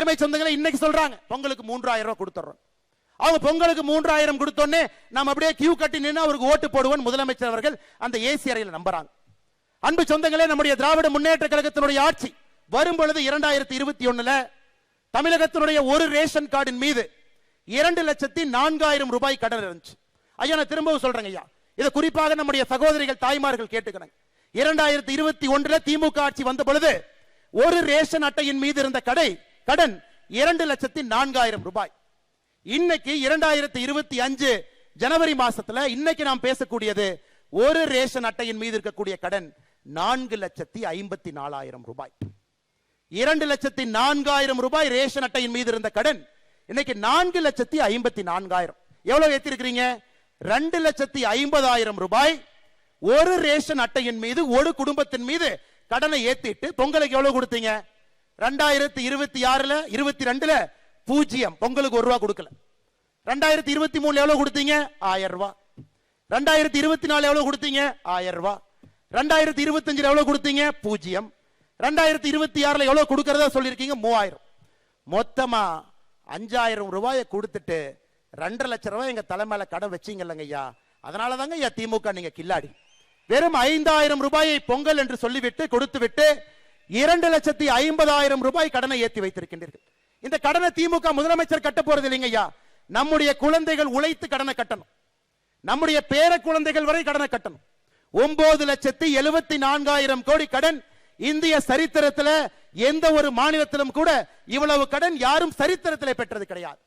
அருமை சொந்தங்களை இன்னைக்கு சொல்றாங்க பொங்கலுக்கு 3000 ரூபாய் கொடுத்துறோம். அவங்க பொங்கலுக்கு 3000 கொடுத்தோன்னே நம்ம அப்படியே கியூ கட்டி நின்று அவருக்கு ஓட்டு போடுவோம் முதலமைச்சர் அவர்கள் அந்த ஏசி அறையில் நம்புறாங்க. அன்பு சொந்தங்களே, நம்முடைய திராவிட முன்னேற்ற கழகத்தினுடைய ஆட்சி வரும் பொழுது 2021 தமிழகத்தினுடைய ஒரு ரேஷன் கார்டின் மீது 2,04,000 ரூபாய் கடன் இருந்துச்சு. ஐயா நான் திரும்பவும் சொல்றேங்க ஐயா, இதை குறிப்பாக நம்முடைய சகோதரிகள் தாய்மார்கள் கேட்டுக்கிறாங்க. 2021 திமுக ஆட்சி வந்த பொழுது ஒரு ரேஷன் அட்டையின் மீது இருந்த கடன் 2,04,000 ரூபாய். இன்னைக்கு 2025 ஜனவரி மாசத்துல இன்னைக்கு நாம் பேசக்கூடியது ஒரு ரேஷன் அட்டையின் மீது இருக்கக்கூடிய கடன் 4,54,000 ரூபாய். 2,04,000 ரூபாய் ரேஷன் அட்டையின் மீது இருந்த கடன் இன்னைக்கு 4,54,000. எவ்வளவு ஏத்திருக்கிறீங்க? 2,50,000 ரூபாய் ஒரு ரேஷன் அட்டையின் மீது ஒரு குடும்பத்தின் மீது கடனை ஏத்திட்டு பொங்கலுக்கு எவ்வளவு கொடுத்தீங்க? 2026 22 0 பொங்கலுக்கு 1 ரூபாய் கொடுக்கல. 2023 எவ்வளவு கொடுத்தீங்க? 1000 ரூபாய். 2024 எவ்வளவு கொடுத்தீங்க? 1000 ரூபாய். 2025 எவ்வளவு கொடுத்தீங்க? 0. 2026 எவ்வளவு கொடுக்கறதா சொல்லிருக்கீங்க? 3000. மொத்தமா 5000 ரூபாயை கொடுத்துட்டு 2.5 லட்சம் ரூபாய் எங்க தலைமையில கடன் வச்சீங்கல்லங்க ஐயா. அதனாலதாங்க ஐயா திமுக நீங்க கில்லாடி. வெறும் 5000 ரூபாயை பொங்கல் என்று சொல்லிவிட்டு கொடுத்து விட்டு 2,50,000 ரூபாய் கடனை ஏற்றி வைத்திருக்கின்றீர்கள். இந்த கடனை திமுக முதலமைச்சர் கட்ட போறது இல்லைங்க ஐயா. நம்முடைய குழந்தைகள் உழைத்து கடனை கட்டணும். நம்முடைய பேர குழந்தைகள் வரை கடனை கட்டணும். 9,74,000 கோடி கடன். இந்திய சரித்திரத்தில் எந்த ஒரு மாநிலத்திலும் கூட இவ்வளவு கடன் யாரும் சரித்திரத்தில் பெற்றது கிடையாது.